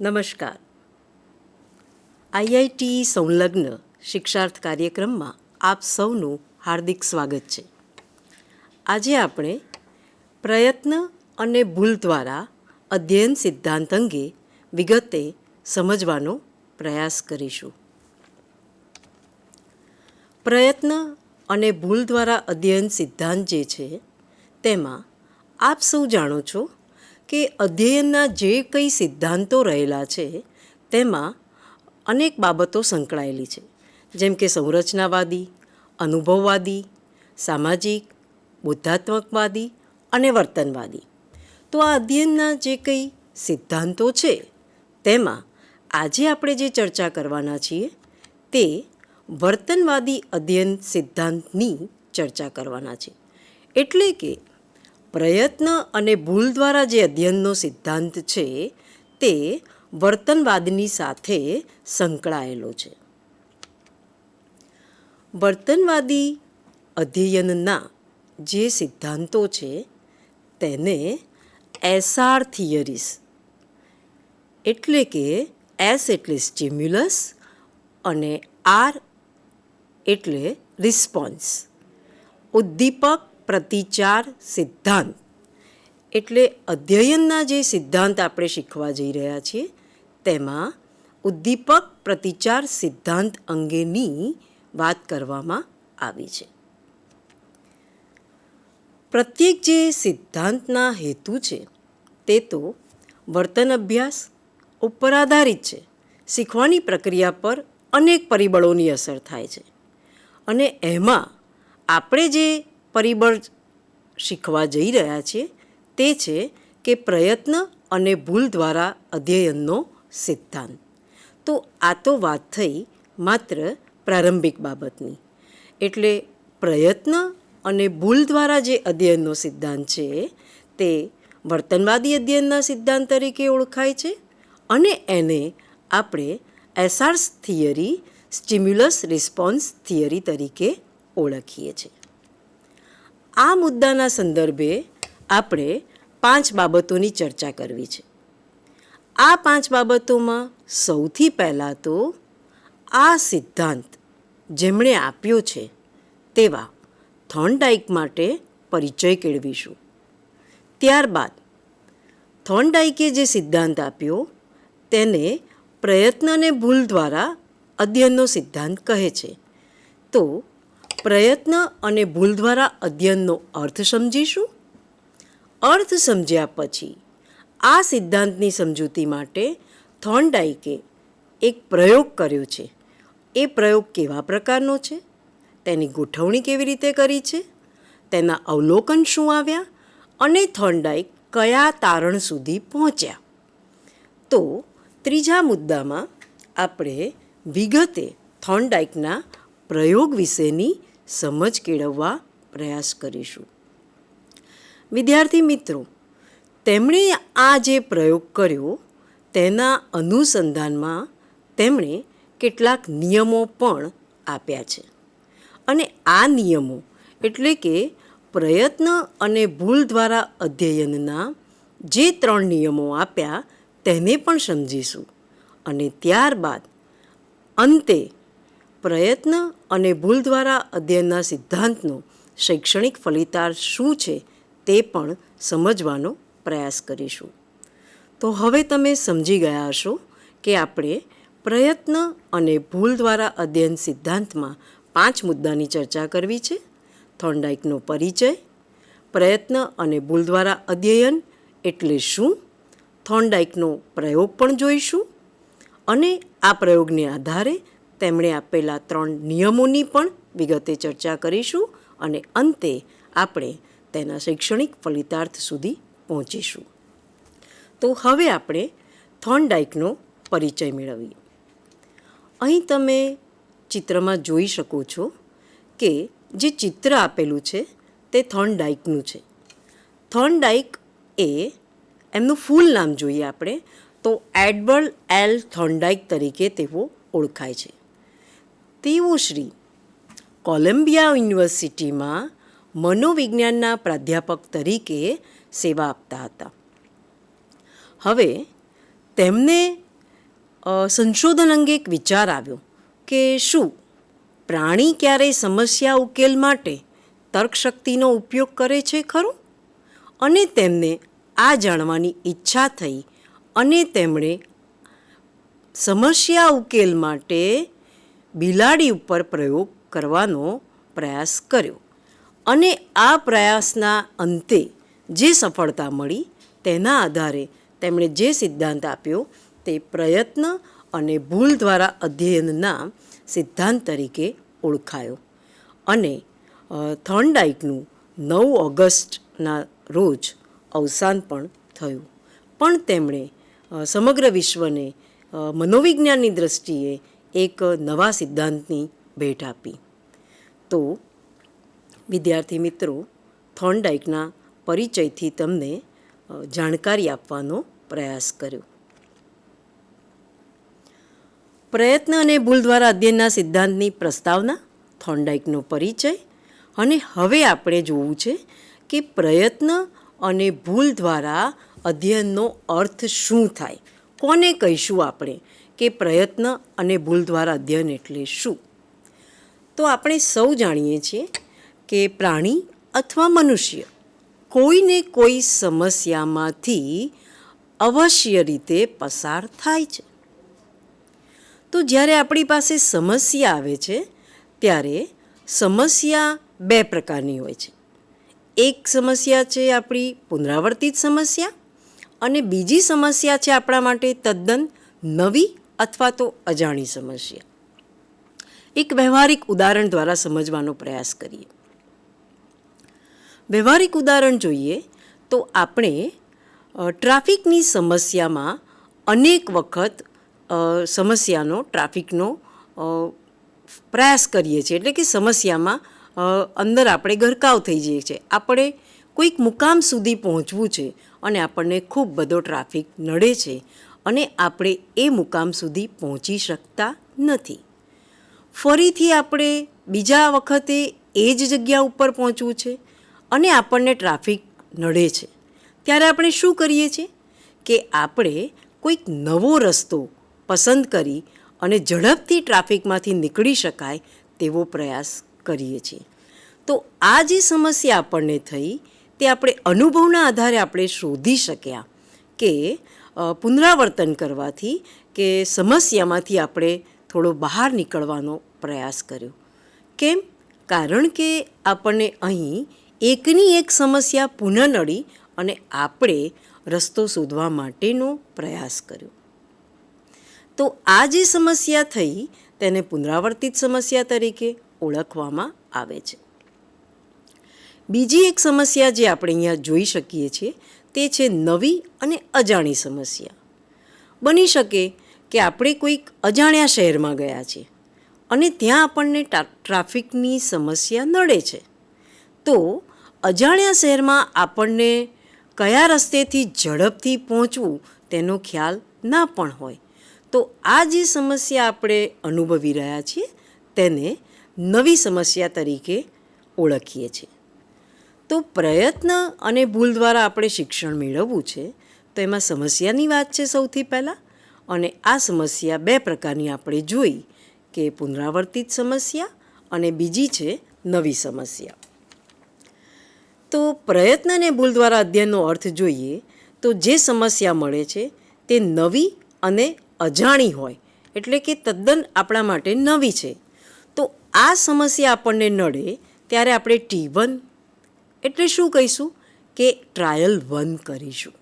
નમસ્કાર. આઈઆઈટી સંલગ્ન શિક્ષાર્થ કાર્યક્રમમાં આપ સૌનું હાર્દિક સ્વાગત છે. આજે આપણે પ્રયત્ન અને ભૂલ દ્વારા અધ્યયન સિદ્ધાંત અંગે વિગતે સમજવાનો પ્રયાસ કરીશું. પ્રયત્ન અને ભૂલ દ્વારા અધ્યયન સિદ્ધાંત જે છે તેમાં આપ સૌ જાણો છો કે અધ્યયનના જે કંઈ સિદ્ધાંતો રહેલા છે તેમાં અનેક બાબતો સંકળાયેલી છે, જેમ કે સંરચનાવાદી, અનુભવવાદી, સામાજિક, બૌદ્ધાત્મકવાદી અને વર્તનવાદી. તો આ અધ્યયનના જે કંઈ સિદ્ધાંતો છે તેમાં આજે આપણે જે ચર્ચા કરવાના છીએ તે વર્તનવાદી અધ્યયન સિદ્ધાંતની ચર્ચા કરવાના છે. એટલે કે પ્રયત્ન અને ભૂલ દ્વારા જે અધ્યયનનો સિદ્ધાંત છે તે વર્તનવાદની સાથે સંકળાયેલો છે. વર્તનવાદી અધ્યયનના જે સિદ્ધાંતો છે તેને એસઆર થિયરીઝ, એટલે કે એસ એટલે સ્ટિમ્યુલસ અને આર એટલે રિસ્પોન્સ, ઉદ્દીપક પ્રતિચાર સિદ્ધાંત, એટલે અધ્યયનના જે સિદ્ધાંત આપણે શીખવા જઈ રહ્યા છીએ તેમાં ઉદ્દીપક પ્રતિચાર સિદ્ધાંત અંગેની વાત કરવામાં આવી છે. પ્રત્યેક જે સિદ્ધાંતના હેતુ છે તે તો વર્તન અભ્યાસ ઉપર આધારિત છે. શીખવાની પ્રક્રિયા પર અનેક પરિબળોની અસર થાય છે અને એમાં આપણે જે પરિબળ શીખવા જઈ રહ્યા છીએ તે છે કે પ્રયત્ન અને ભૂલ દ્વારા અધ્યયનનો સિદ્ધાંત. તો આ તો વાત થઈ માત્ર પ્રારંભિક બાબતની. એટલે પ્રયત્ન અને ભૂલ દ્વારા જે અધ્યયનનો સિદ્ધાંત છે તે વર્તનવાદી અધ્યયનના સિદ્ધાંત તરીકે ઓળખાય છે અને એને આપણે SR theory, stimulus response theory તરીકે ઓળખીએ છીએ. આ મુદ્દાના સંદર્ભે આપણે 5 બાબતોની ચર્ચા કરવી છે. આ 5 બાબતોમાં સૌથી પહેલાં તો આ સિદ્ધાંત જેમણે આપ્યો છે તેવા થોર્નડાઇક માટે પરિચય કેળવીશું. ત્યારબાદ થોર્નડાઇકે જે સિદ્ધાંત આપ્યો તેને પ્રયત્ન અને ભૂલ દ્વારા અધ્યયનનો સિદ્ધાંત કહે છે. તો પ્રયત્ન અને ભૂલ દ્વારા અધ્યયનનો અર્થ સમજીશું. અર્થ સમજ્યા પછી આ સિદ્ધાંતની સમજૂતી માટે થોર્નડાઇકે એક પ્રયોગ કર્યો છે. એ પ્રયોગ કેવા પ્રકારનો છે, તેની ગોઠવણી કેવી રીતે કરી છે, તેના અવલોકન શું આવ્યા અને થોર્નડાઇક કયા તારણ સુધી પહોંચ્યા. તો ત્રીજા મુદ્દામાં આપણે વિગતે થોર્નડાઇકના પ્રયોગ વિશેની સમજ કેળવવા પ્રયાસ કરીશું. વિદ્યાર્થી મિત્રો, તેમણે આ જે પ્રયોગ કર્યો તેના અનુસંધાનમાં તેમણે કેટલાક નિયમો પણ આપ્યા છે અને આ નિયમો એટલે કે પ્રયત્ન અને ભૂલ દ્વારા અધ્યયનના જે 3 નિયમો આપ્યા તેને પણ સમજીશું અને ત્યારબાદ અંતે પ્રયત્ન અને ભૂલ દ્વારા અધ્યયનના સિદ્ધાંતનો શૈક્ષણિક ફલિતાર્થ શું છે તે પણ સમજવાનો પ્રયાસ કરીશું. તો હવે તમે સમજી ગયા હશો કે આપણે પ્રયત્ન અને ભૂલ દ્વારા અધ્યયન સિદ્ધાંતમાં 5 મુદ્દાની ચર્ચા કરવી છે. થોર્નડાઇકનો પરિચય, પ્રયત્ન અને ભૂલ દ્વારા અધ્યયન એટલે શું, થોર્નડાઇકનો પ્રયોગ પણ જોઈશું અને આ પ્રયોગને આધારે તેમણે આપેલા 3 નિયમોની પણ વિગતે ચર્ચા કરીશું અને અંતે આપણે તેના શૈક્ષણિક ફલિતાર્થ સુધી પહોંચીશું. તો હવે આપણે થોર્નડાઇકનો પરિચય મેળવીએ. અહીં તમે ચિત્રમાં જોઈ શકો છો કે જે ચિત્ર આપેલું છે તે થોર્નડાઇકનું છે. થોર્નડાઇક એ એમનું ફૂલ નામ જોઈએ આપણે તો એડવર્ડ એલ થોર્નડાઇક તરીકે તેઓ ઓળખાય છે. તેઓ શ્રી કોલંબિયા યુનિવર્સિટીમાં મનોવિજ્ઞાનના પ્રાધ્યાપક તરીકે સેવા આપતા હતા. હવે તેમને સંશોધન અંગે એક વિચાર આવ્યો કે શું પ્રાણી ક્યારેય સમસ્યા ઉકેલ માટે તર્કશક્તિનો ઉપયોગ કરે છે ખરું? અને તેમને આ જાણવાની ઈચ્છા થઈ અને તેમણે સમસ્યા ઉકેલ માટે બિલાડી ઉપર પ્રયોગ કરવાનો પ્રયાસ કર્યો. અને આ પ્રયાસના અંતે જે સફળતા મળી તેના આધારે તેમણે જે સિદ્ધાંત આપ્યો તે પ્રયત્ન અને ભૂલ દ્વારા અધ્યયનના સિદ્ધાંત તરીકે ઓળખાયો. અને થોર્નડાઇકનું 9 ઓગસ્ટના રોજ અવસાન પણ થયું. પણ તેમણે સમગ્ર વિશ્વને મનોવિજ્ઞાનની દૃષ્ટિએ એક નવા સિદ્ધાંતની ભેટ આપી. તો વિદ્યાર્થી મિત્રો, થોર્નડાઇકના પરિચયથી તમને જાણકારી આપવાનો પ્રયાસ કર્યો. પ્રયત્ન અને ભૂલ દ્વારા અધ્યયનના સિદ્ધાંતની પ્રસ્તાવના, થોર્નડાઇકનો પરિચય. અને હવે આપણે જોવું છે કે પ્રયત્ન અને ભૂલ દ્વારા અધ્યયનનો અર્થ શું થાય. કોને કહીશું આપણે કે પ્રયત્ન અને ભૂલ દ્વારા અધ્યયન એટલે શું? તો આપણે સૌ જાણીએ છીએ કે પ્રાણી અથવા મનુષ્ય કોઈને કોઈ સમસ્યામાંથી અવશ્ય રીતે પસાર થાય છે. તો જ્યારે આપણી પાસે સમસ્યા આવે છે ત્યારે સમસ્યા 2 પ્રકારની હોય છે. એક સમસ્યા છે આપણી પુનરાવર્તિત સમસ્યા, અને બીજી સમસ્યા છે આપણા માટે તદ્દન નવી અથવા તો અજાણી સમસ્યા. એક વ્યવહારિક ઉદાહરણ દ્વારા સમજવાનો પ્રયાસ કરીએ. વ્યવહારિક ઉદાહરણ જોઈએ તો આપણે ટ્રાફિકની સમસ્યામાં અનેક વખત ટ્રાફિકનો પ્રયાસ કરીએ છીએ. એટલે કે સમસ્યામાં અંદર આપણે ગરકાવ થઈ જઈએ છીએ. આપણે કોઈક મુકામ સુધી પહોંચવું છે અને આપણને ખૂબ બધો ટ્રાફિક નડે છે અને આપણે એ મુકામ સુધી પહોંચી શકતા નથી. ફરીથી આપણે બીજા વખતે એ જ જગ્યા ઉપર પહોંચવું છે અને આપણને ટ્રાફિક નડે છે. ત્યારે આપણે શું કરીએ છીએ કે આપણે કોઈક નવો રસ્તો પસંદ કરી અને ઝડપથી ટ્રાફિકમાંથી નીકળી શકાય તેવો પ્રયાસ કરીએ છીએ. તો આ જે સમસ્યા આપણને થઈ તે આપણે અનુભવના આધારે આપણે શોધી શક્યા કે પુનરાવર્તન કરવાથી કે સમસ્યામાંથી આપણે થોડો બહાર નીકળવાનો પ્રયાસ કર્યો. કેમ? કારણ કે આપણને અહીં એકની એક સમસ્યા પુનઃ નડી અને આપણે રસ્તો શોધવા માટેનો પ્રયાસ કર્યો. તો આ જે સમસ્યા થઈ તેને પુનરાવર્તિત સમસ્યા તરીકે ઓળખવામાં આવે છે. બીજી એક સમસ્યા જે આપણે અહીંયા જોઈ શકીએ છીએ તે છે નવી અને અજાણી સમસ્યા. બની શકે કે આપણે કોઈક અજાણ્યા શહેરમાં ગયા છીએ અને ત્યાં આપણને ટ્રાફિકની સમસ્યા નડે છે. તો અજાણ્યા શહેરમાં આપણને કયા રસ્તેથી ઝડપથી પહોંચવું તેનો ખ્યાલ ના પણ હોય. તો આ જે સમસ્યા આપણે અનુભવી રહ્યા છીએ તેને નવી સમસ્યા તરીકે ઓળખીએ છીએ. તો પ્રયત્ન અને ભૂલ દ્વારા આપણે શિક્ષણ મેળવવું છે તો એમાં સમસ્યાની વાત છે સૌથી પહેલાં. અને આ સમસ્યા 2 પ્રકારની આપણે જોઈ કે પુનરાવર્તિત સમસ્યા અને બીજી છે નવી સમસ્યા. તો પ્રયત્ન અને ભૂલ દ્વારા અધ્યયનનો અર્થ જોઈએ તો જે સમસ્યા મળે છે તે નવી અને અજાણી હોય, એટલે કે તદ્દન આપણા માટે નવી છે. તો આ સમસ્યા આપણને નડે ત્યારે આપણે T1 એટલે શું કહીશું કે ટ્રાયલ 1 કરીશું.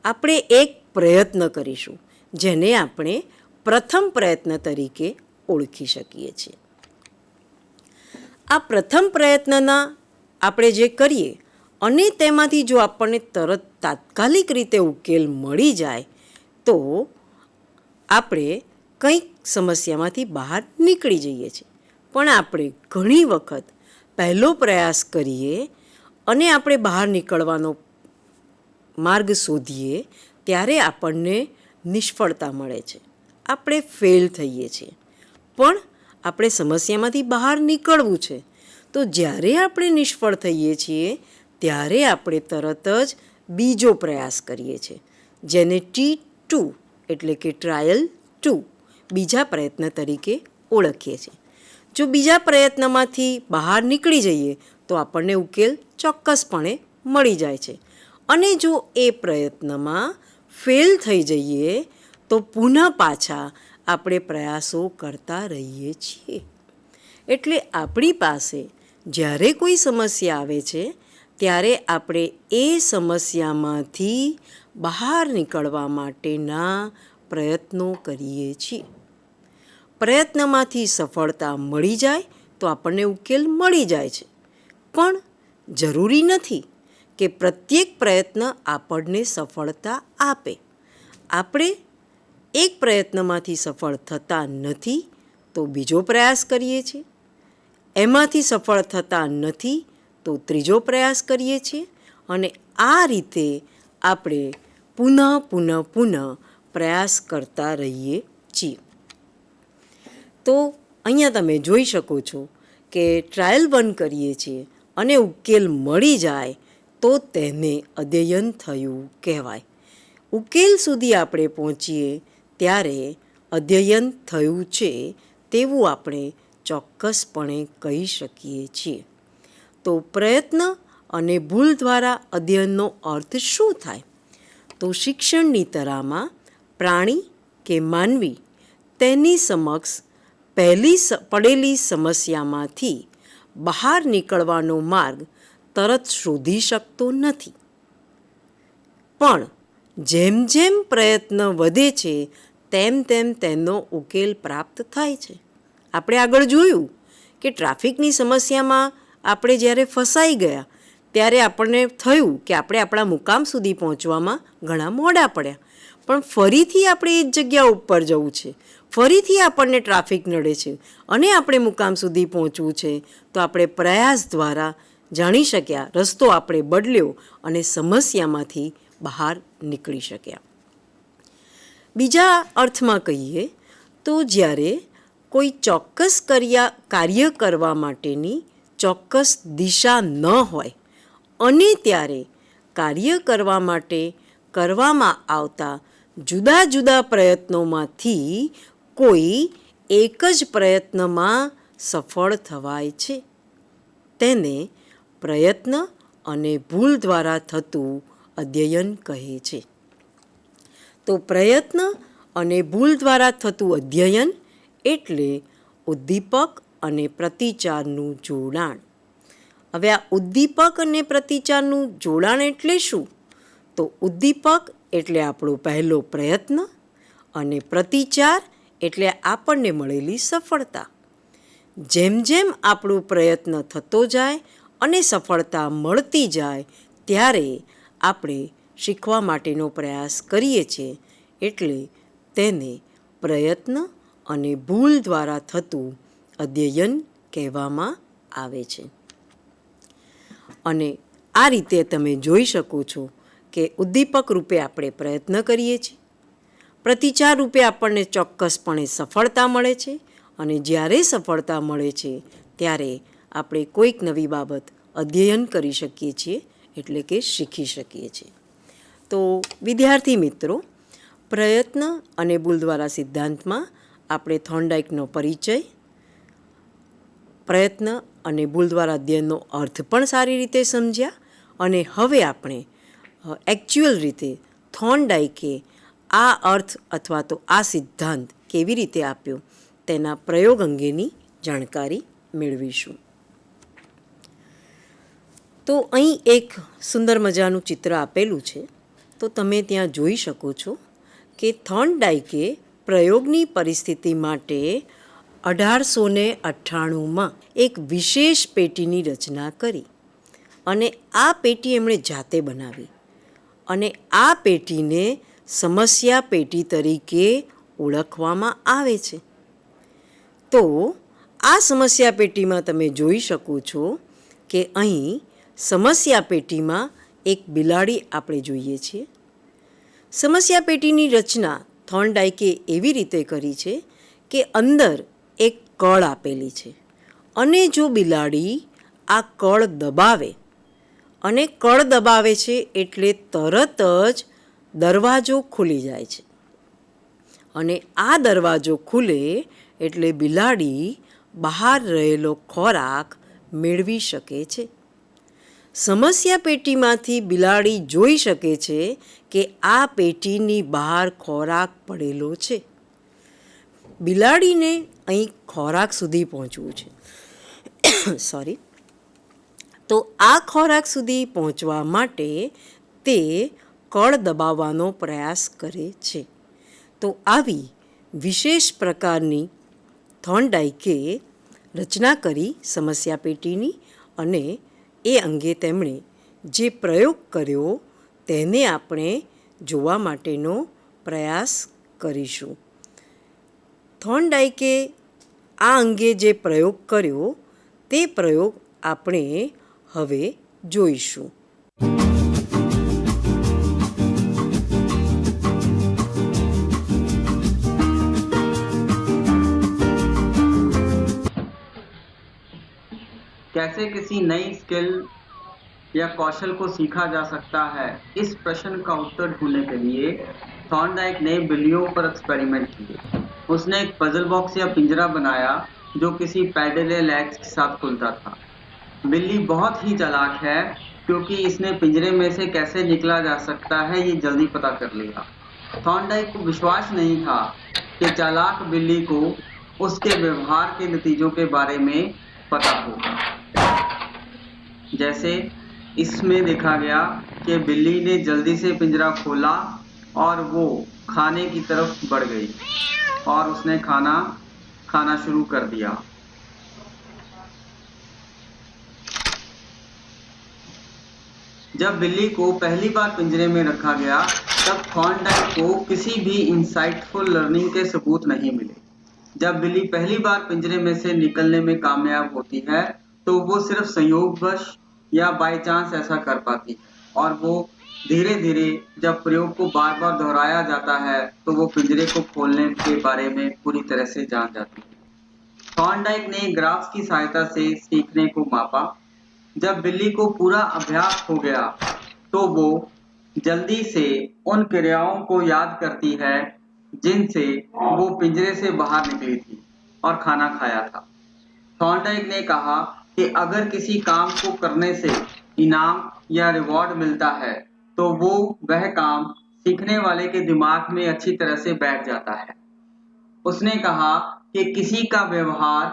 આપણે એક પ્રયત્ન કરીશું જેને આપણે પ્રથમ પ્રયત્ન તરીકે ઓળખી શકીએ છીએ. આ પ્રથમ પ્રયત્નના આપણે જે કરીએ અને તેમાંથી જો આપણને તરત તાત્કાલિક રીતે ઉકેલ મળી જાય તો આપણે કંઈક સમસ્યામાંથી બહાર નીકળી જઈએ છીએ. પણ આપણે ઘણી વખત પહેલો પ્રયાસ કરીએ અને આપણે બહાર નીકળવાનો માર્ગ શોધીએ ત્યારે આપણને નિષ્ફળતા મળે છે, આપણે ફેલ થઈએ છીએ. પણ આપણે સમસ્યામાંથી બહાર નીકળવું છે તો જ્યારે આપણે નિષ્ફળ થઈએ છીએ ત્યારે આપણે તરત જ બીજો પ્રયાસ કરીએ છીએ જેને T2 એટલે કે ટ્રાયલ 2 બીજા પ્રયત્ન તરીકે ઓળખીએ છીએ. જો બીજા પ્રયત્નમાંથી બહાર નીકળી જઈએ તો આપણને ઉકેલ ચોક્કસપણે મળી જાય છે. અને જો એ પ્રયત્નમાં ફેલ થઈ જઈએ તો પુનઃ પાછા આપણે પ્રયાસો કરતા રહીએ છીએ. એટલે આપણી પાસે જ્યારે કોઈ સમસ્યા આવે છે ત્યારે આપણે એ સમસ્યામાંથી બહાર નીકળવા માટેના પ્રયત્નો કરીએ છીએ. પ્રયત્નમાંથી સફળતા મળી જાય તો આપણને ઉકેલ મળી જાય છે. પણ જરૂરી નથી કે પ્રત્યેક પ્રયત્ન આપણને સફળતા આપે. આપણે એક પ્રયત્નમાંથી સફળ થતા નથી તો બીજો પ્રયાસ કરીએ છીએ, એમાંથી સફળ થતા નથી તો ત્રીજો પ્રયાસ કરીએ છીએ, અને આ રીતે આપણે પુનઃ પ્રયાસ કરતા રહીએ છીએ. તો અહીંયા તમે જોઈ શકો છો કે ટ્રાયલ 1 કરીએ છીએ અને ઉકેલ મળી જાય તો તેને અધ્યયન થયું કહેવાય. ઉકેલ સુધી આપણે પહોંચીએ ત્યારે અધ્યયન થયું છે તેવું આપણે ચોક્કસપણે કહી શકીએ છીએ. તો પ્રયત્ન અને ભૂલ દ્વારા અધ્યયનનો અર્થ શું થાય? તો શિક્ષણની તરામાં પ્રાણી કે માનવી તેની સમક્ષ પડેલી સમસ્યામાંથી બહાર નીકળવાનો માર્ગ તરત શોધી શકતો નથી. પણ જેમ જેમ પ્રયત્ન વધે છે તેમ તેનો ઉકેલ પ્રાપ્ત થાય છે. આપણે આગળ જોયું કે ટ્રાફિકની સમસ્યામાં આપણે જ્યારે ફસાઈ ગયા ત્યારે આપણને થયું કે આપણે આપણા મુકામ સુધી પહોંચવામાં ઘણા મોડા પડ્યા. પણ ફરીથી આપણે એ જ જગ્યા ઉપર જવું છે, ફરીથી આપણને ટ્રાફિક નડે છે અને આપણે મુકામ સુધી પહોંચવું છે, તો આપણે પ્રયાસ દ્વારા જાણી શક્યા, રસ્તો આપણે બદલ્યો અને સમસ્યામાંથી બહાર નીકળી શક્યા. બીજા અર્થમાં કહીએ તો જ્યારે કોઈ ચોક્કસ કાર્ય કરવા માટેની ચોક્કસ દિશા ન હોય અને ત્યારે કાર્ય કરવા માટે કરવામાં આવતા જુદા જુદા પ્રયત્નોમાંથી કોઈ એક જ પ્રયત્નમાં સફળ થવાય છે, તેને પ્રયત્ન અને ભૂલ દ્વારા થતું અધ્યયન કહે છે. તો પ્રયત્ન અને ભૂલ દ્વારા થતું અધ્યયન એટલે ઉદ્દીપક અને પ્રતિચારનું જોડાણ. હવે આ ઉદ્દીપક અને પ્રતિચારનું જોડાણ એટલે શું? તો ઉદ્દીપક એટલે આપણો પહેલો પ્રયત્ન અને પ્રતિચાર એટલે આપણને મળેલી સફળતા. જેમ જેમ આપણો પ્રયત્ન થતો જાય અને સફળતા મળતી જાય ત્યારે આપણે શીખવા માટેનો પ્રયાસ કરીએ છીએ, એટલે તેને પ્રયત્ન અને ભૂલ દ્વારા થતું અધ્યયન કહેવામાં આવે છે. અને આ રીતે તમે જોઈ શકો છો કે ઉદ્દીપક રૂપે આપણે પ્રયત્ન કરીએ છીએ, પ્રતિચાર રૂપે આપણને ચોક્કસપણે સફળતા મળે છે, અને જ્યારે સફળતા મળે છે ત્યારે આપણે કોઈક નવી બાબત અધ્યયન કરી શકીએ છીએ, એટલે કે શીખી શકીએ છીએ. તો વિદ્યાર્થી મિત્રો, પ્રયત્ન અને ભૂલ દ્વારા સિદ્ધાંતમાં આપણે થોર્નડાઇકનો પરિચય, પ્રયત્ન અને ભૂલ દ્વારા અધ્યયનનો અર્થ પણ સારી રીતે સમજ્યા, અને હવે આપણે એકચ્યુઅલ રીતે થોર્નડાઇકે આ અર્થ અથવા તો આ સિદ્ધાંત કેવી રીતે આપ્યો તેના પ્રયોગ અંગેની જાણકારી મેળવીશું. તો અહીં એક સુંદર મજાનું ચિત્ર આપેલું છે. તો તમે ત્યાં જોઈ શકો છો કે થોર્નડાઇકે પ્રયોગની પરિસ્થિતિ માટે 1898માં એક વિશેષ પેટીની રચના કરી, અને આ પેટી એમણે જાતે બનાવી, અને આ પેટીને સમસ્યા પેટી તરીકે ઓળખવામાં આવે છે. તો આ સમસ્યા પેટીમાં તમે જોઈ શકો છો કે અહીં સમસ્યા પેટીમાં એક બિલાડી આપણે જોઈએ છીએ. સમસ્યા પેટીની રચના થોર્નડાઇકે એવી રીતે કરી છે કે અંદર એક કળ આપેલી છે, અને જો બિલાડી આ કળ દબાવે, અને કળ દબાવે છે એટલે તરત જ દરવાજો ખુલી જાય છે, અને આ દરવાજો ખુલે એટલે બિલાડી બહાર રહેલો ખોરાક મેળવી શકે છે. સમસ્યા પેટીમાંથી બિલાડી જોઈ શકે છે કે આ પેટીની બહાર ખોરાક પડેલો છે. બિલાડીને અહીં ખોરાક સુધી પહોંચવું છે. તો આ ખોરાક સુધી પહોંચવા માટે તે કળ દબાવવાનો પ્રયાસ કરે છે. તો આવી વિશેષ પ્રકારની થોર્નડાઈકે રચના કરી સમસ્યા પેટીની, અને એ અંગે તેમણે જે પ્રયોગ કર્યો તેને આપણે જોવા માટેનો પ્રયાસ કરીશું. થોર્નડાઈકે આ અંગે જે પ્રયોગ કર્યો તે પ્રયોગ આપણે હવે જોઈશું. कैसे किसी नई स्किल या कौशल को सीखा जा सकता है, इस प्रश्न का उत्तर ढूंढने के लिए थॉर्नडाइक ने बिल्लियों पर एक्सपेरिमेंट किए. उसने एक पजल बॉक्स या पिंजरा बनाया जो किसी पैडल या लैग्स के साथ खुलता था. बिल्ली बहुत ही चालाक है क्योंकि इसने पिंजरे में से कैसे निकला जा सकता है ये जल्दी पता कर लिया. थॉर्नडाइक को विश्वास नहीं था कि चालाक बिल्ली को उसके व्यवहार के नतीजों के बारे में पता होगा. जैसे इसमें देखा गया कि बिल्ली ने जल्दी से पिंजरा खोला और वो खाने की तरफ बढ़ गई और उसने खाना शुरू कर दिया. जब बिल्ली को पहली बार पिंजरे में रखा गया तब थॉर्नडाइक को किसी भी इंसाइटफुल लर्निंग के सबूत नहीं मिले. जब बिल्ली पहली बार पिंजरे में से निकलने में कामयाब होती है तो वो सिर्फ संयोगवश या बाय चांस ऐसा कर पाती है, और वो धीरे धीरे जब प्रयोग को बार बार दोहराया जाता है तो वो पिंजरे को खोलने के बारे में पूरी तरह से जान जाती है. थॉर्नडाइक ने ग्राफ्स की सहायता से सीखने को मापा. जब बिल्ली को पूरा अभ्यास हो गया तो वो जल्दी से उन क्रियाओं को याद करती है जिनसे वो पिंजरे से बाहर निकली थी और खाना खाया था. थॉर्नडाइक ने कहा कि अगर किसी काम को करने से इनाम या रिवॉर्ड मिलता है तो वो वह काम सीखने वाले के दिमाग में अच्छी तरह से बैठ जाता है. उसने कहा कि किसी का व्यवहार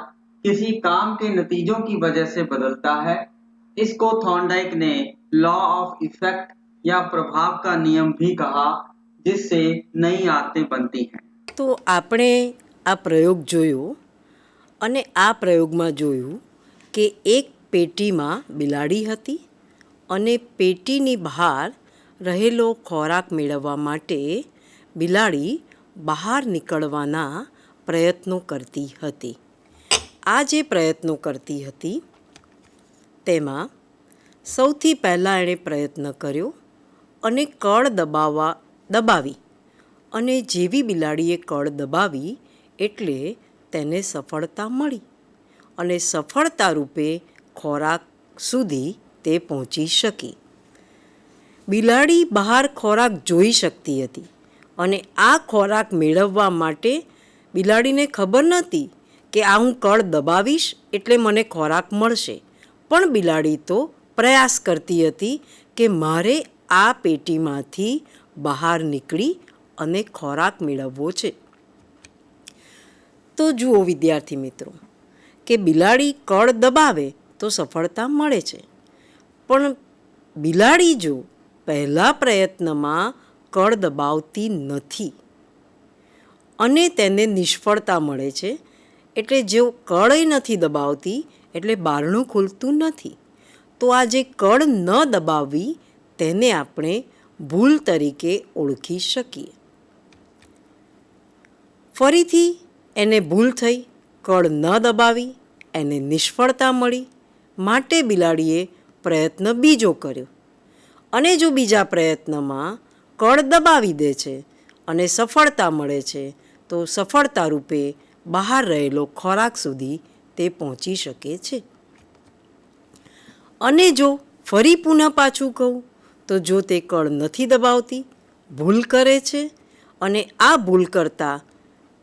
किसी काम के नतीजों की वजह से बदलता है. इसको थॉर्नडाइक ने लॉ ऑफ इफेक्ट या प्रभाव का नियम भी कहा, जिससे नई आदतें बनती हैं. તો આપણે આ પ્રયોગ જોયો, અને આ પ્રયોગમાં જોયું કે એક પેટીમાં બિલાડી હતી અને પેટીની બહાર રહેલો ખોરાક મેળવવા માટે બિલાડી બહાર નીકળવાના પ્રયત્નો કરતી હતી. આ જે પ્રયત્નો કરતી હતી તેમાં સૌથી પહેલાં એણે પ્રયત્ન કર્યો અને કળ દબાવી, અને જેવી બિલાડીએ કળ દબાવી એટલે તેને સફળતા મળી, અને સફળતા રૂપે ખોરાક સુધી તે પહોંચી શકી. બિલાડી બહાર ખોરાક જોઈ શકતી હતી, અને આ ખોરાક મેળવવા માટે બિલાડીને ખબર નહોતી કે આ હું કળ દબાવીશ એટલે મને ખોરાક મળશે, પણ બિલાડી તો પ્રયાસ કરતી હતી કે મારે આ પેટીમાંથી બહાર નીકળી અને ખોરાક મેળવવો છે. તો જુઓ વિદ્યાર્થી મિત્રો કે બિલાડી કળ દબાવે તો સફળતા મળે છે, પણ બિલાડી જો પહેલા પ્રયત્નમાં કળ દબાવતી નથી અને તેને નિષ્ફળતા મળે છે, એટલે જો કળ નથી દબાવતી એટલે બારણું ખુલતું નથી. તો આ જે કળ ન દબાવવી તેને આપણે ભૂલ તરીકે ઓળખી શકીએ. ફરીથી એને ભૂલ થઈ, કળ ન દબાવી, એને નિષ્ફળતા મળી, માટે બિલાડીએ પ્રયત્ન બીજો કર્યો, અને જો બીજા પ્રયત્નમાં કળ દબાવી દે છે અને સફળતા મળે છે તો સફળતા રૂપે બહાર રહેલો ખોરાક સુધી તે પહોંચી શકે છે. અને જો ફરી પુનઃ પાછું કહું તો જો તે કળ નથી દબાવતી, ભૂલ કરે છે અને આ ભૂલ કરતાં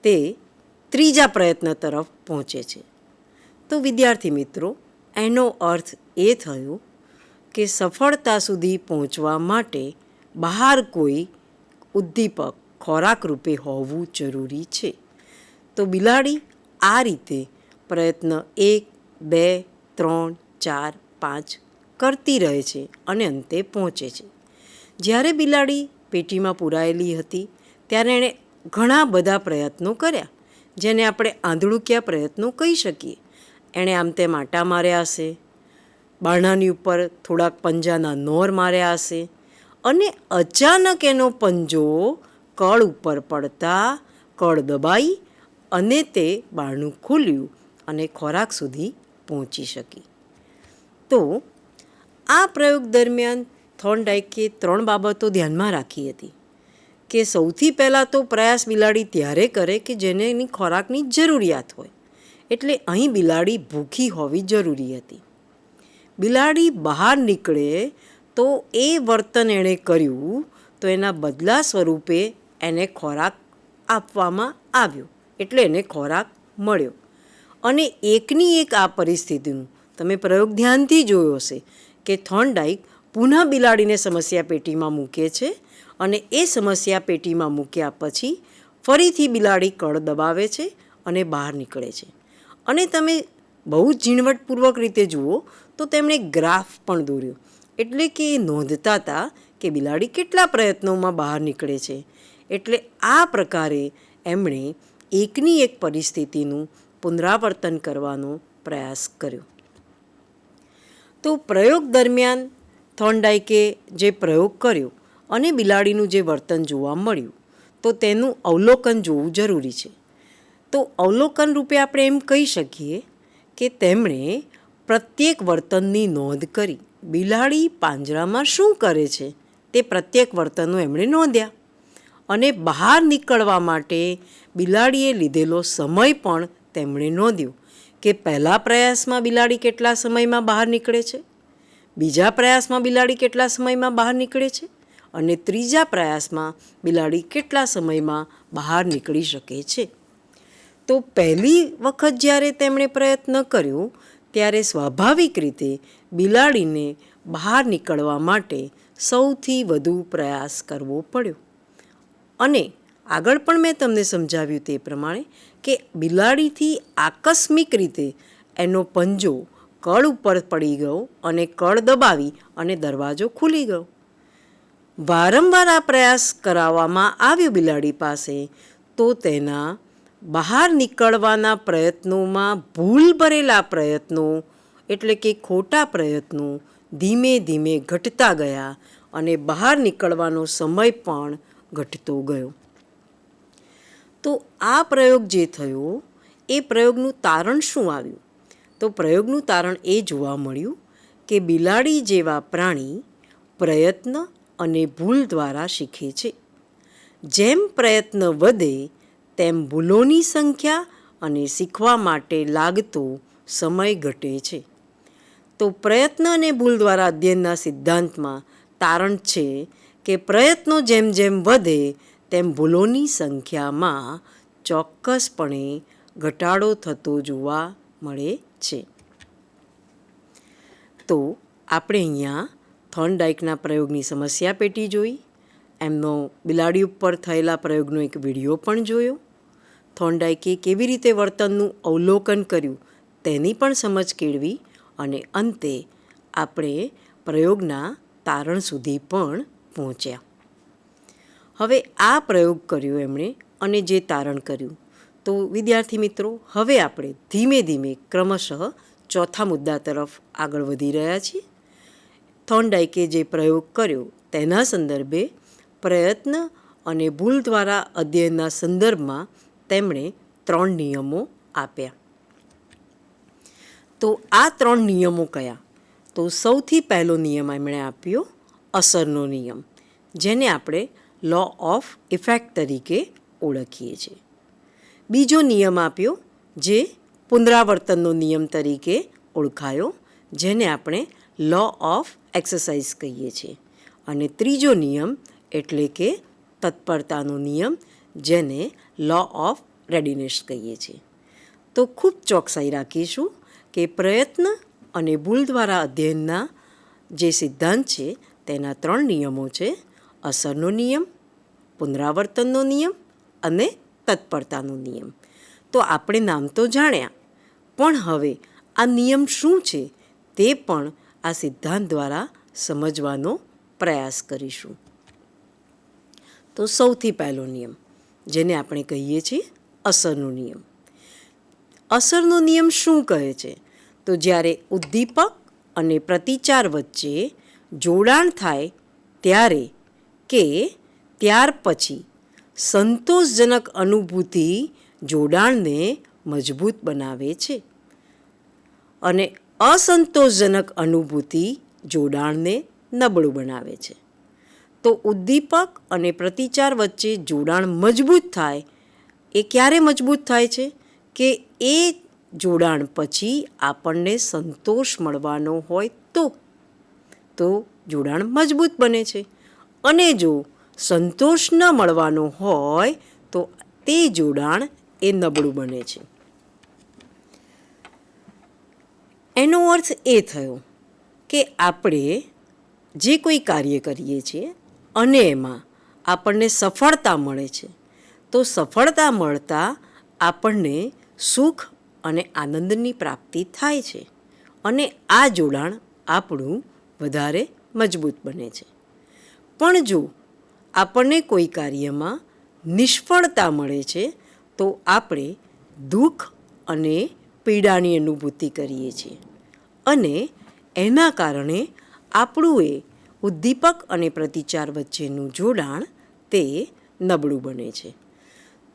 તે ત્રીજા પ્રયત્ન તરફ પહોંચે છે. તો વિદ્યાર્થી મિત્રો, એનો અર્થ એ થયો કે સફળતા સુધી પહોંચવા માટે બહાર કોઈ ઉદ્દીપક ખોરાક રૂપે હોવું જરૂરી છે. તો બિલાડી આ રીતે પ્રયત્ન 1, 2, 3, 4, 5 કરતી રહે છે અને અંતે પહોંચે છે. જ્યારે બિલાડી પેટીમાં પૂરાયેલી હતી ત્યારે એણે ઘણા બધા પ્રયત્નો કર્યા, જેને આપણે આંધળુકિયા પ્રયત્નો કહી શકીએ. એણે આમ તેમ આંટા માર્યા હશે, બારણાની ઉપર થોડાક પંજાના નોર માર્યા હશે, અને અચાનક એનો પંજો કળ ઉપર પડતા કળ દબાઈ અને તે બારણું ખુલ્યું અને ખોરાક સુધી પહોંચી શકી. તો આ પ્રયોગ દરમિયાન થોર્નડાઇકે 3 બાબતો ધ્યાનમાં રાખી હતી કે સૌથી પહેલાં તો પ્રયાસ બિલાડી ત્યારે કરે કે જેને એની ખોરાકની જરૂરિયાત હોય. એટલે અહીં બિલાડી ભૂખી હોવી જરૂરી હતી. બિલાડી બહાર નીકળે તો એ વર્તન એણે કર્યું તો એના બદલા સ્વરૂપે એને ખોરાક આપવામાં આવ્યો, એટલે એને ખોરાક મળ્યો. અને એકની એક આ પરિસ્થિતિનું તમે પ્રયોગ ધ્યાનથી જોયો હશે કે થોર્નડાઇક પુનઃ બિલાડીને સમસ્યા પેટીમાં મૂકે છે અને એ સમસ્યા પેટીમાં મૂક્યા પછી ફરીથી બિલાડી કળ દબાવે છે અને બહાર નીકળે છે. અને તમે બહુ જ ઝીણવટપૂર્વક રીતે જુઓ તો તેમણે ગ્રાફ પણ દોર્યો, એટલે કે એ નોંધતા હતા કે બિલાડી કેટલા પ્રયત્નોમાં બહાર નીકળે છે. એટલે આ પ્રકારે એમણે એકની એક પરિસ્થિતિનું પુનરાવર્તન કરવાનો પ્રયાસ કર્યો. તો પ્રયોગ દરમિયાન થોર્નડાઇકે જે પ્રયોગ કર્યો અને બિલાડીનું જે વર્તન જોવા મળ્યું તો તેનું અવલોકન જોવું જરૂરી છે. તો અવલોકન રૂપે આપણે એમ કહી શકીએ કે તેમણે પ્રત્યેક વર્તનની નોંધ કરી. બિલાડી પાંજરામાં શું કરે છે તે પ્રત્યેક વર્તનો એમણે નોંધ્યા અને બહાર નીકળવા માટે બિલાડીએ લીધેલો સમય પણ તેમણે નોંધ્યો કે પહેલા પ્રયાસમાં બિલાડી કેટલા સમયમાં બહાર નીકળે છે, બીજા પ્રયાસમાં બિલાડી કેટલા સમયમાં બહાર નીકળે છે અને ત્રીજા પ્રયાસમાં બિલાડી કેટલા સમયમાં બહાર નીકળી શકે છે. તો પહેલી વખત જ્યારે તેમણે પ્રયત્ન કર્યો ત્યારે સ્વાભાવિક રીતે બિલાડીને બહાર નીકળવા માટે સૌથી વધુ પ્રયાસ કરવો પડ્યો. અને આગળ પણ મેં તમને સમજાવ્યું તે પ્રમાણે કે બિલાડીથી આકસ્મિક રીતે એનો પંજો કળ ઉપર પડી ગયો અને કળ દબાવી અને દરવાજો ખુલી ગયો. વારંવાર આ પ્રયાસ કરાવવામાં આવ્યો બિલાડી પાસે તો તેના બહાર નીકળવાના પ્રયત્નોમાં ભૂલ ભરેલા પ્રયત્નો એટલે કે ખોટા પ્રયત્નો ધીમે ધીમે ઘટતા ગયા અને બહાર નીકળવાનો સમય પણ ઘટતો ગયો. તો આ પ્રયોગ જે થયો એ પ્રયોગનું તારણ શું આવ્યું? તો પ્રયોગનું તારણ એ જોવા મળ્યું કે બિલાડી જેવા પ્રાણી પ્રયત્ન અને ભૂલ દ્વારા શીખે છે. જેમ પ્રયત્ન વધે તેમ ભૂલોની સંખ્યા અને શીખવા માટે લાગતો સમય ઘટે છે. તો પ્રયત્ન અને ભૂલ દ્વારા અધ્યયનના સિદ્ધાંતમાં તારણ છે કે પ્રયત્નો જેમ જેમ વધે તેમ ભૂલોની સંખ્યામાં ચોક્કસપણે ઘટાડો થતો જોવા મળે છે. તો આપણે અહીંયા થોર્નડાઇકના પ્રયોગની સમસ્યા પેટી જોઈ, એમનો બિલાડી ઉપર થયેલા પ્રયોગનો એક વિડીયો પણ જોયો, થોર્નડાઇકે કેવી રીતે વર્તનનું અવલોકન કર્યું તેની પણ સમજ કેળવી અને અંતે આપણે પ્રયોગના તારણ સુધી પણ પહોંચ્યા. હવે આ પ્રયોગ કર્યો એમણે અને જે તારણ કર્યું, તો વિદ્યાર્થી મિત્રો હવે આપણે ધીમે ધીમે ક્રમશઃ ચોથા મુદ્દા તરફ આગળ વધી રહ્યા છીએ. થોર્નડાઇકે જે પ્રયોગ કર્યો તેના સંદર્ભે પ્રયત્ન અને ભૂલ દ્વારા અધ્યયનના સંદર્ભમાં તેમણે 3 નિયમો આપ્યા. તો આ 3 નિયમો કયા? તો સૌથી પહેલો નિયમ એમણે આપ્યો અસરનો નિયમ, જેને આપણે લો ઓફ ઇફેક્ટ તરીકે ઓળખીએ છીએ. બીજો નિયમ આપ્યો જે પુનરાવર્તનનો નિયમ તરીકે ઓળખાયો, જેને આપણે લો ઓફ એક્સરસાઇઝ કહીએ છીએ. અને ત્રીજો નિયમ એટલે કે તત્પરતાનો નિયમ, જેને લો ઓફ રેડીનેસ કહીએ છીએ. તો ખૂબ ચોકસાઈ રાખીશું કે પ્રયત્ન અને ભૂલ દ્વારા અધ્યયનના જે સિદ્ધાંત છે તેના 3 નિયમો છે: અસરનો નિયમ, પુનરાવર્તનનો નિયમ અને તત્પરતાનો નિયમ. તો આપણે નામ તો જાણ્યા, પણ હવે આ નિયમ શું છે તે પણ આ સિદ્ધાંત દ્વારા સમજવાનો પ્રયાસ કરીશું. તો સૌથી પહેલો નિયમ, જેને આપણે કહીએ છીએ અસરનો નિયમ. અસરનો નિયમ શું કહે છે? તો જ્યારે ઉદ્દીપક અને પ્રતિચાર વચ્ચે જોડાણ થાય ત્યારે કે ત્યાર પછી સંતોષજનક અનુભૂતિ જોડાણને મજબૂત બનાવે છે અને અસંતોષજનક અનુભૂતિ જોડાણને નબળું બનાવે છે. તો ઉદ્દીપક અને પ્રતિચાર વચ્ચે જોડાણ મજબૂત થાય એ ક્યારે મજબૂત થાય છે? કે એ જોડાણ પછી આપણને સંતોષ મળવાનો હોય તો જોડાણ મજબૂત બને છે, અને જો સંતોષ ન મળવાનો હોય તો તે જોડાણ એ નબળું બને છે. એનો અર્થ એ થયો કે આપણે જે કોઈ કાર્ય કરીએ છીએ અને એમાં આપણને સફળતા મળે છે, તો સફળતા મળતા આપણને સુખ અને આનંદની પ્રાપ્તિ થાય છે, અને આ જોડાણ આપણું વધારે મજબૂત બને છે. પણ જો આપણને કોઈ કાર્યમાં નિષ્ફળતા મળે છે તો આપણે દુઃખ અને પીડાની અનુભૂતિ કરીએ છીએ, અને એના કારણે આપણું એ ઉદ્દીપક અને પ્રતિચાર વચ્ચેનું જોડાણ તે નબળું બને છે.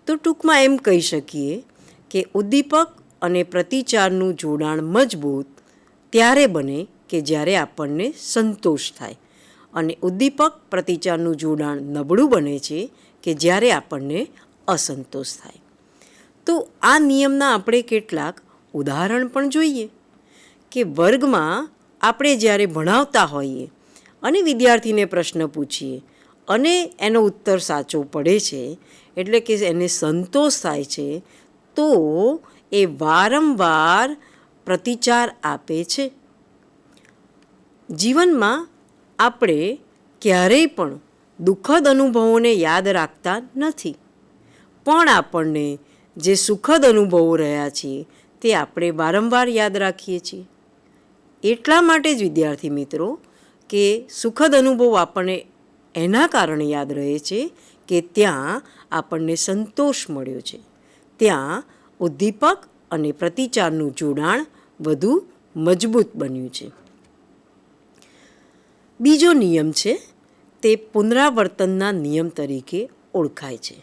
તો ટૂંકમાં એમ કહી શકીએ કે ઉદ્દીપક અને પ્રતિચારનું જોડાણ મજબૂત ત્યારે બને કે જ્યારે આપણને સંતોષ થાય, અને ઉદ્દીપક પ્રતિચારનું જોડાણ નબળું બને છે કે જ્યારે આપણને અસંતોષ થાય. તો આ નિયમના આપણે કેટલાક ઉદાહરણ પણ જોઈએ કે વર્ગમાં આપણે જ્યારે ભણાવતા હોઈએ અને વિદ્યાર્થીને પ્રશ્ન પૂછીએ અને એનો ઉત્તર સાચો પડે છે, એટલે કે એને સંતોષ થાય છે, તો એ વારંવાર પ્રતિચાર આપે છે. જીવનમાં આપણે ક્યારેય પણ દુઃખદ અનુભવોને યાદ રાખતા નથી, પણ આપણને જે સુખદ અનુભવો રહ્યા છીએ તે આપણે વારંવાર યાદ રાખીએ છીએ. એટલા માટે જ વિદ્યાર્થી મિત્રો કે સુખદ અનુભવ આપણને એના કારણે યાદ રહે છે કે ત્યાં આપણને સંતોષ મળ્યો છે, ત્યાં ઉદ્દીપક અને પ્રતિચારનું જોડાણ વધુ મજબૂત બન્યું છે. બીજો નિયમ છે તે પુનરાવર્તનના નિયમ તરીકે ઓળખાય છે.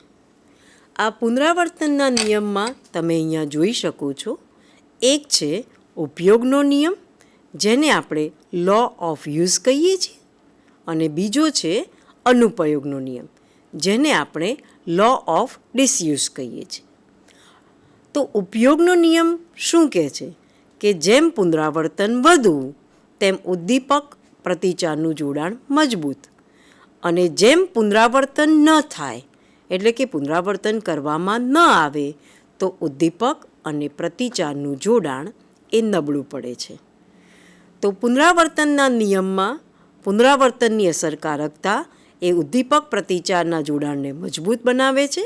આ પુનરાવર્તનના નિયમમાં તમે અહીંયા જોઈ શકો છો, એક છે ઉપયોગનો નિયમ, જેને આપણે લો ઓફ યુઝ કહીએ છીએ, અને બીજો છે અનુપયોગનો નિયમ, જેને આપણે લો ઓફ ડિસયુઝ કહીએ છીએ. તો ઉપયોગનો નિયમ શું કહે છે? કે જેમ પુનરાવર્તન વધુ તેમ ઉદ્દીપક પ્રતિચારનું જોડાણ મજબૂત, અને જેમ પુનરાવર્તન ન થાય એટલે કે પુનરાવર્તન કરવામાં ન આવે તો ઉદ્દીપક અને પ્રતિચારનું જોડાણ એ નબળું પડે છે. તો પુનરાવર્તનના નિયમમાં પુનરાવર્તનની અસરકારકતા એ ઉદ્દીપક પ્રતિચારના જોડાણને મજબૂત બનાવે છે,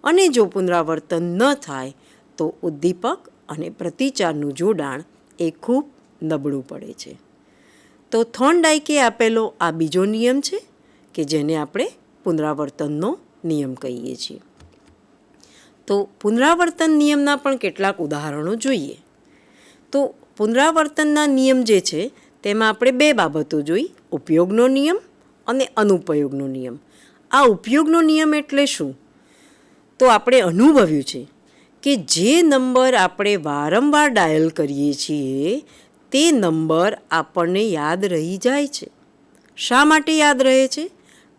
અને જો પુનરાવર્તન ન થાય તો ઉદ્દીપક અને પ્રતિચારનું જોડાણ એ ખૂબ નબળું પડે છે. તો થોર્નડાઇકે આપેલો આ બીજો નિયમ છે કે જેને આપણે પુનરાવર્તનનો નિયમ કહીએ છીએ. તો પુનરાવર્તન નિયમના પણ કેટલાક ઉદાહરણો જોઈએ. તો પુનરાવર્તનના નિયમ જે છે તેમાં આપણે 2 બાબતો જોઈ, ઉપયોગનો નિયમ અને અનુપયોગનો નિયમ. આ ઉપયોગનો નિયમ એટલે શું? તો આપણે અનુભવ્યું છે કે જે નંબર આપણે વારંવાર ડાયલ કરીએ છીએ તે નંબર આપણને યાદ રહી જાય છે. શા માટે યાદ રહે છે?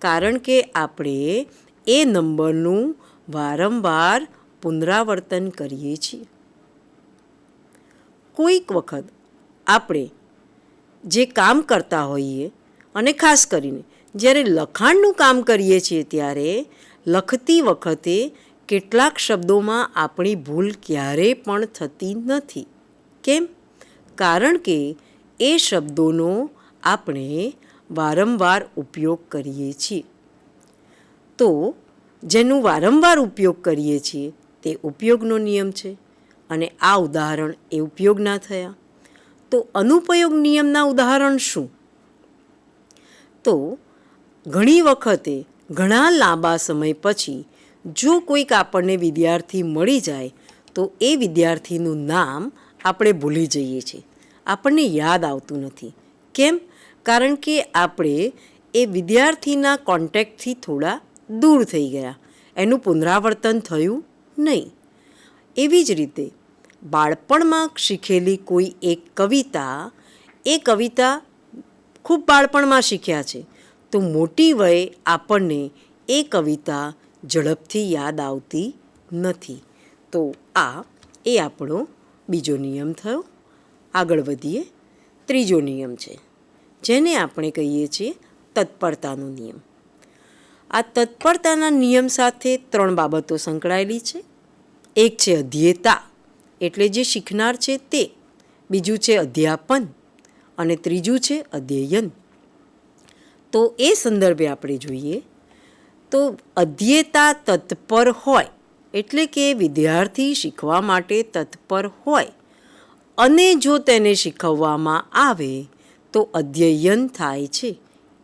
કારણ કે આપણે એ નંબરનું વારંવાર પુનરાવર્તન કરીએ છીએ. કોઈક વખત આપણે જે કામ કરતા હોઈએ, અને ખાસ કરીને જ્યારે લખાણનું કામ કરીએ છીએ ત્યારે લખતી વખતે કેટલાક શબ્દોમાં આપણી ભૂલ ક્યારેય પણ થતી નથી. કેમ? કારણ કે એ શબ્દોનો આપણે વારંવાર ઉપયોગ કરીએ છીએ. તો જેનું વારંવાર ઉપયોગ કરીએ છીએ તે ઉપયોગનો નિયમ છે, અને આ ઉદાહરણ એ ઉપયોગના થયા. તો અનુપયોગ નિયમના ઉદાહરણ શું? તો ઘણી વખતે ઘણા લાંબા સમય પછી જો કોઈક આપણને વિદ્યાર્થી મળી જાય તો એ વિદ્યાર્થીનું નામ આપણે ભૂલી જઈએ છીએ, આપણને યાદ આવતું નથી. કેમ? કારણ કે આપણે એ વિદ્યાર્થીના કોન્ટેક્ટથી થોડા દૂર થઈ ગયા, એનું પુનરાવર્તન થયું નહીં. એવી જ રીતે બાળપણમાં શીખેલી કોઈ એક કવિતા ખૂબ બાળપણમાં શીખ્યા છે તો મોટી વયે આપણને એ કવિતા ઝડપથી યાદ આવતી નથી. તો એ આપણો બીજો નિયમ થયો. આગળ વધીએ. ત્રીજો નિયમ છે જેને આપણે કહીએ છીએ તત્પરતાનો નિયમ. આ તત્પરતાના નિયમ સાથે 3 બાબતો સંકળાયેલી છે. એક છે અધ્યેતા, એટલે જે શીખનાર છે તે. બીજું છે અધ્યાપન, અને ત્રીજું છે અધ્યયન. તો એ સંદર્ભે આપણે જોઈએ તો અધ્યેતા તત્પર હોય, એટલે કે વિદ્યાર્થી શીખવા માટે તત્પર હોય, અને જો તેને શીખવવામાં આવે તો અધ્યયન થાય છે,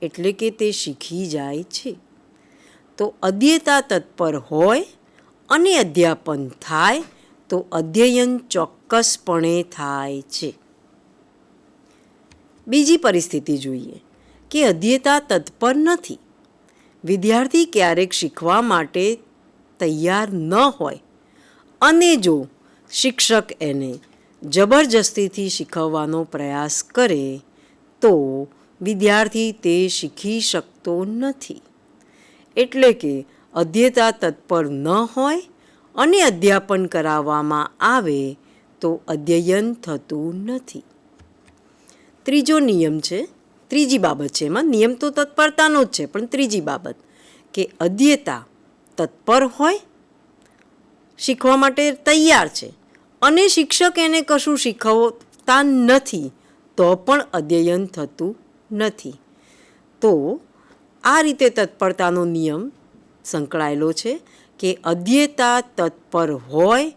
એટલે કે તે શીખી જાય છે. તો અધ્યેતા તત્પર હોય અને અધ્યાપન થાય તો અધ્યયન ચોક્કસપણે થાય છે. બીજી પરિસ્થિતિ જોઈએ કે અધ્યેતા તત્પર નથી. વિદ્યાર્થી ક્યારેક શીખવા માટે તૈયાર ન હોય અને જો શિક્ષક એને જબરજસ્તીથી શીખવવાનો પ્રયાસ કરે તો વિદ્યાર્થી તે શીખી શકતો નથી. એટલે કે અધ્યેતા તત્પર ન હોય અને અધ્યાપન કરાવવામાં આવે તો અધ્યયન થતું નથી. ત્રીજો નિયમ છે, ત્રીજી બાબત છે, એમાં નિયમ તો તત્પરતાનો જ છે, પણ ત્રીજી બાબત કે અધ્યેતા તત્પર હોય, શીખવા માટે તૈયાર છે, અને શિક્ષક એને કશું શીખવતા નથી તો પણ અધ્યયન થતું નથી. તો આ રીતે તત્પરતાનો નિયમ સંકળાયેલો છે કે અધ્યેતા તત્પર હોય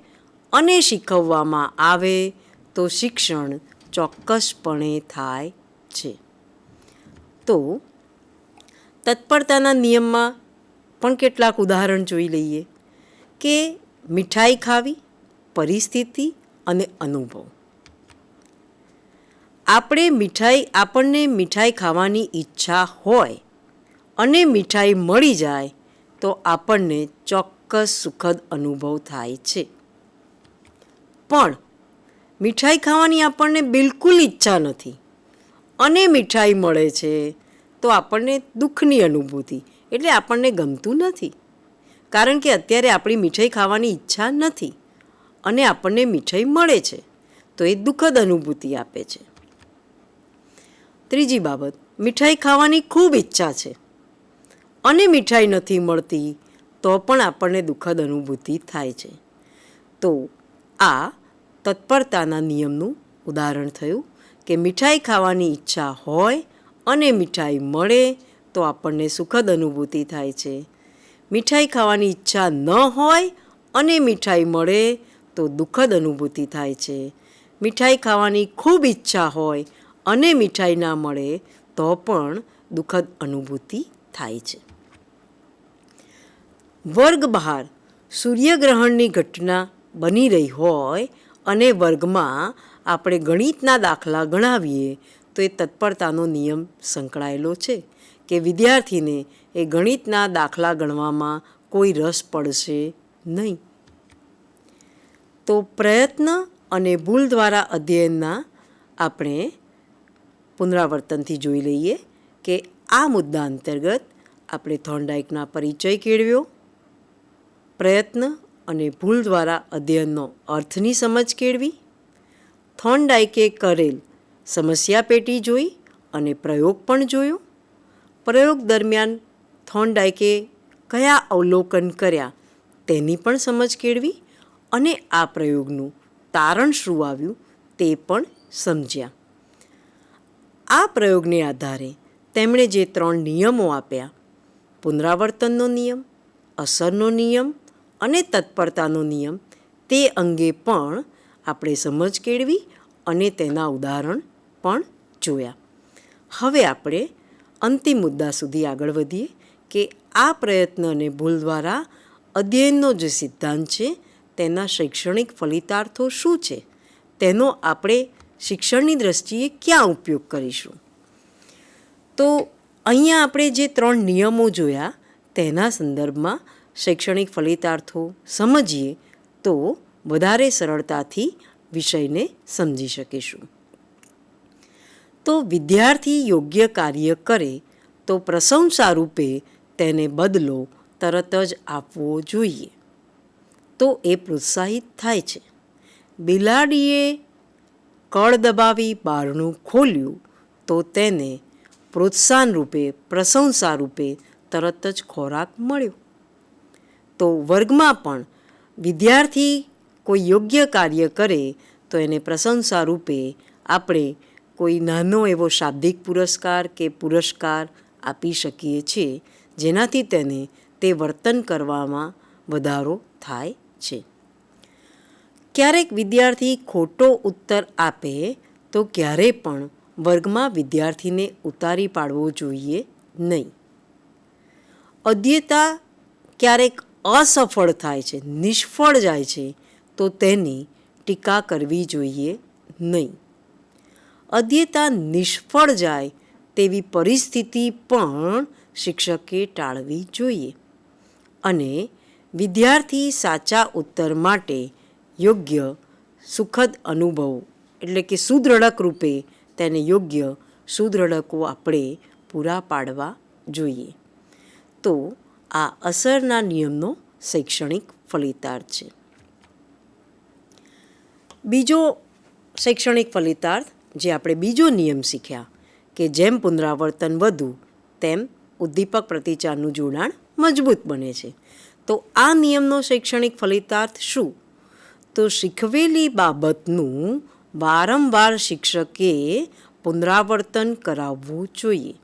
અને શીખવવામાં આવે તો શિક્ષણ ચોક્કસપણે થાય છે. તો તત્પરતાના નિયમમાં પણ કેટલાક ઉદાહરણ જોઈ લઈએ કે મીઠાઈ ખાવી, પરિસ્થિતિ અને અનુભવ. આપણને મીઠાઈ ખાવાની ઈચ્છા હોય અને મીઠાઈ મળી જાય તો આપણને ચોક્કસ સુખદ અનુભવ થાય છે. પણ મીઠાઈ ખાવાની આપણને બિલકુલ ઈચ્છા નથી અને મીઠાઈ મળે છે તો આપણને દુઃખની અનુભૂતિ, એટલે આપણને ગમતું નથી, કારણ કે અત્યારે આપણી મીઠાઈ ખાવાની ઈચ્છા નથી અને આપણને મીઠાઈ મળે છે તો એ દુઃખદ અનુભૂતિ આપે છે. ત્રીજી બાબત, મીઠાઈ ખાવાની ખૂબ ઈચ્છા છે અને મીઠાઈ નથી મળતી તો પણ આપણને દુઃખદ અનુભૂતિ થાય છે. તો આ તત્પરતાના નિયમનું ઉદાહરણ થયું કે મીઠાઈ ખાવાની ઈચ્છા હોય અને મીઠાઈ મળે તો આપણને સુખદ અનુભૂતિ થાય છે. મીઠાઈ ખાવાની ઈચ્છા ન હોય અને મીઠાઈ મળે તો દુઃખદ અનુભૂતિ થાય છે. મીઠાઈ ખાવાની ખૂબ ઈચ્છા હોય અને મીઠાઈ ના મળે તો પણ દુઃખદ અનુભૂતિ થાય છે. વર્ગ બહાર સૂર્યગ્રહણની ઘટના બની રહી હોય અને વર્ગમાં આપણે ગણિતના દાખલા ગણાવીએ તો એ તત્પરતાનો નિયમ સંકળાયેલો છે કે વિદ્યાર્થીને એ ગણિતના દાખલા ગણવામાં કોઈ રસ પડશે નહીં. તો પ્રયત્ન અને ભૂલ દ્વારા અધ્યયનના આપણે પુનરાવર્તનથી જોઈ લઈએ કે આ મુદ્દા અંતર્ગત આપણે થોર્નડાઇકના પરિચય કેળવ્યો, પ્રયત્ન અને ભૂલ દ્વારા અધ્યયનનો અર્થની સમજ કેળવી, થોર્નડાઇકે કરેલ સમસ્યા પેટી જોઈ અને પ્રયોગ પણ જોયો, પ્રયોગ દરમિયાન થોર્નડાઇકે કયા અવલોકન કર્યા તેની પણ સમજ કેળવી અને આ પ્રયોગનું તારણ શું આવ્યું તે પણ સમજ્યા. આ પ્રયોગને આધારે તેમણે જે 3 નિયમો આપ્યા, પુનરાવર્તનનો નિયમ, અસરનો નિયમ અને તત્પરતાનો નિયમ, તે અંગે પણ આપણે સમજ કેળવી અને તેના ઉદાહરણ પણ જોયા. હવે આપણે અંતિમ મુદ્દા સુધી આગળ વધીએ કે આ પ્રયત્ન અને ભૂલ દ્વારા અધ્યયનનો જે સિદ્ધાંત છે તેના શૈક્ષણિક ફલિતાર્થો શું છે, તેનો આપણે શિક્ષણની દ્રષ્ટિએ ક્યાં ઉપયોગ કરીશું. તો અહીંયા આપણે જે 3 નિયમો જોયા તેના સંદર્ભમાં શૈક્ષણિક ફલિતાર્થો સમજીએ તો વધારે સરળતાથી વિષયને સમજી શકીશું. તો વિદ્યાર્થી યોગ્ય કાર્ય કરે તો પ્રશંસા રૂપે તેને બદલો તરત જ આપવો જોઈએ, તો એ પ્રોત્સાહિત થાય છે. બિલાડીએ કળ દબાવી બારણું ખોલ્યું તો તેને પ્રોત્સાહન રૂપે, પ્રશંસા રૂપે તરત જ ખોરાક મળ્યો. તો વર્ગમાં પણ વિદ્યાર્થી કોઈ યોગ્ય કાર્ય કરે તો એને પ્રશંસા રૂપે આપણે કોઈ નાનો એવો શાબ્દિક પુરસ્કાર કે પુરસ્કાર આપી શકીએ છીએ, જેનાથી તેને તે વર્તન કરવામાં વધારો થાય છે. ક્યારેક વિદ્યાર્થી ખોટો ઉત્તર આપે તો ક્યારેય પણ વર્ગમાં વિદ્યાર્થીને ઉતારી પાડવો જોઈએ નહીં. અધ્યયતા ક્યારેક અસફળ થાય છે, નિષ્ફળ જાય છે તો તેની ટીકા કરવી જોઈએ નહીં. અધ્યયતા નિષ્ફળ જાય તેવી પરિસ્થિતિ પણ શિક્ષકે ટાળવી જોઈએ અને વિદ્યાર્થી સાચા ઉત્તર માટે યોગ્ય સુખદ અનુભવ એટલે કે સુદૃઢક રૂપે તેને યોગ્ય સુદૃઢકો આપણે પૂરા પાડવા જોઈએ. તો આ અસરના નિયમનો શૈક્ષણિક ફલિતાર્થ છે. બીજો શૈક્ષણિક ફલિતાર્થ જે આપણે બીજો નિયમ શીખ્યા કે જેમ પુનરાવર્તન વધુ તેમ ઉદ્દીપક પ્રતિચારનું જોડાણ મજબૂત બને છે. તો આ નિયમનો શૈક્ષણિક ફલિતાર્થ શું? તો શીખવેલી બાબતનું વારંવાર શિક્ષકે પુનરાવર્તન કરાવવું જોઈએ.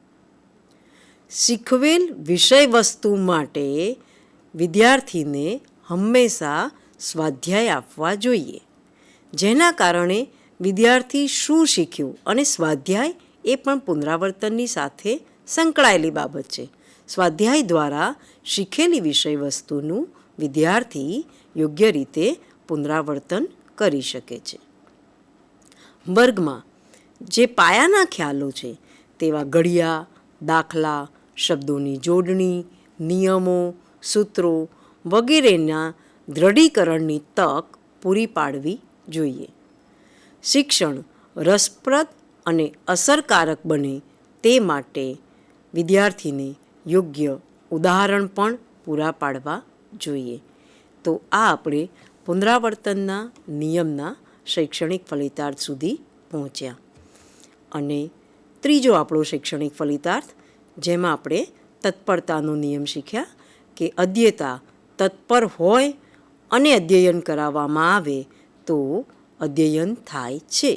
શીખવેલ વિષય વસ્તુ માટે વિદ્યાર્થીને હંમેશા સ્વાધ્યાય આપવા જોઈએ, જેના કારણે વિદ્યાર્થી શું શીખ્યું અને સ્વાધ્યાય એ પણ પુનરાવર્તનની સાથે સંકળાયેલી બાબત છે. સ્વાધ્યાય દ્વારા શીખેલી વિષય વસ્તુનું વિદ્યાર્થી યોગ્ય રીતે પુનરાવર્તન કરી શકે છે. વર્ગમાં જે પાયાના ખ્યાલો છે તેવા ઘડિયા, દાખલા, શબ્દોની જોડણી, નિયમો, સૂત્રો વગેરેના દ્રઢીકરણની તક પૂરી પાડવી જોઈએ. શિક્ષણ રસપ્રદ અને અસરકારક બને તે માટે વિદ્યાર્થીને યોગ્ય ઉદાહરણ પણ પૂરા પાડવા જોઈએ. તો આ આપણે પુનરાવર્તનના નિયમના શૈક્ષણિક ફલિતાર્થ સુધી પહોંચ્યા. અને ત્રીજો આપણો શૈક્ષણિક ફલિતાર્થ જેમાં આપણે તત્પરતાનો નિયમ શીખ્યા કે અધ્યયતા તત્પર હોય અને અધ્યયન કરાવવામાં આવે તો અધ્યયન થાય છે.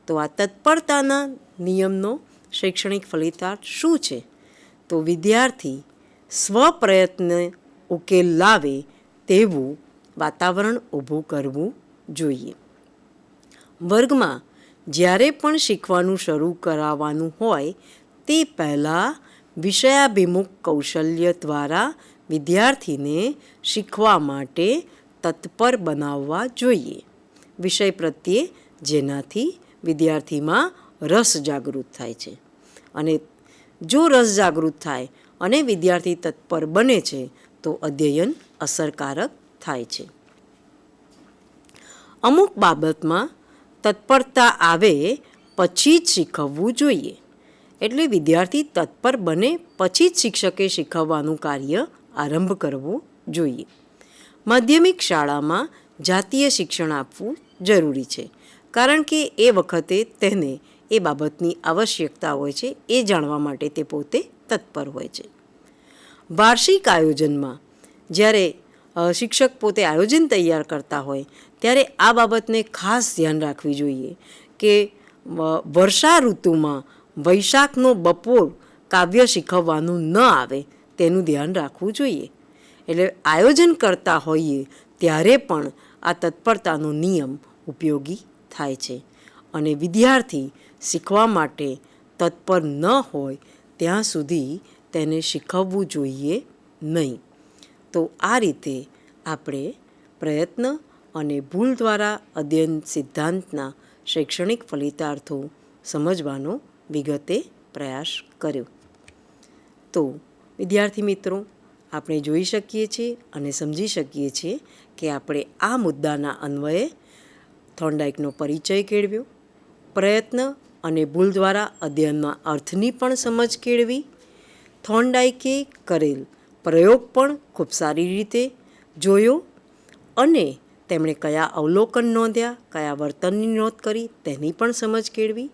તો આ તત્પરતાના નિયમનો શૈક્ષણિક ફલિતાર્થ શું છે? તો વિદ્યાર્થી સ્વપ્રયત્ન ઉકેલ લાવે તેવું વાતાવરણ ઊભું કરવું જોઈએ. વર્ગમાં જ્યારે પણ શીખવાનું શરૂ કરાવવાનું હોય તે પહેલાં વિષયાભિમુખ કૌશલ્ય દ્વારા વિદ્યાર્થીને શીખવા માટે તત્પર બનાવવા જોઈએ. વિષય પ્રત્યે જેનાથી વિદ્યાર્થીમાં રસ જાગૃત થાય છે. અને જો રસ જાગૃત થાય અને વિદ્યાર્થી તત્પર બને છે તો અધ્યયન અસરકારક થાય છે. અમુક બાબતમાં તત્પરતા આવે પછી જ શીખવવું જોઈએ. એટલે વિદ્યાર્થી તત્પર બને પછી જ શિક્ષકે શીખવવાનું કાર્ય આરંભ કરવો જોઈએ. માધ્યમિક શાળામાં જાતીય શિક્ષણ આપવું જરૂરી છે, કારણ કે એ વખતે તેને એ બાબતની આવશ્યકતા હોય છે, એ જાણવા માટે તે પોતે તત્પર હોય છે. વાર્ષિક આયોજનમાં જ્યારે શિક્ષક પોતે આયોજન તૈયાર કરતા હોય ત્યારે આ બાબતને ખાસ ધ્યાન રાખવી જોઈએ કે વર્ષા ઋતુમાં વૈશાખનો બપોર કાવ્ય શીખવવાનું ન આવે તેનું ધ્યાન રાખવું જોઈએ. એટલે આયોજન કરતા હોઈએ ત્યારે પણ આ તત્પરતાનો નિયમ ઉપયોગી થાય છે અને વિદ્યાર્થી શીખવા માટે તત્પર ન હોય ત્યાં સુધી તેને શીખવવું જોઈએ નહીં. તો આ રીતે આપણે પ્રયત્ન અને ભૂલ દ્વારા અધ્યયન સિદ્ધાંતના શૈક્ષણિક ફલિતાર્થો સમજવાનો વિગતે પ્રયાસ કર્યો. તો વિદ્યાર્થી મિત્રો, આપણે જોઈ શકીએ છીએ અને સમજી શકીએ છીએ કે આપણે આ મુદ્દાના અન્વયે થોર્નડાઇકનો પરિચય કેળવ્યો, પ્રયત્ન અને ભૂલ દ્વારા અધ્યયનના અર્થની પણ સમજ કેળવી, થોર્નડાઇકે કરેલ પ્રયોગ પણ ખૂબ સારી રીતે જોયો અને તેમણે કયા અવલોકન નોંધ્યા, કયા વર્તનની નોંધ કરી તેની પણ સમજ કેળવી.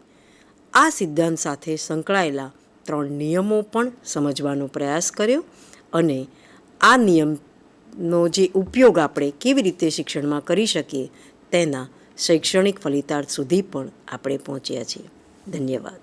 આ સિદ્ધાંત સાથે સંકળાયેલા 3 નિયમો પણ સમજવાનો પ્રયાસ કર્યો અને આ નિયમનો જે ઉપયોગ આપણે કેવી રીતે શિક્ષણમાં કરી શકીએ તેના શૈક્ષણિક ફલિતાર્થ સુધી પણ આપણે પહોંચ્યા છીએ. ધન્યવાદ.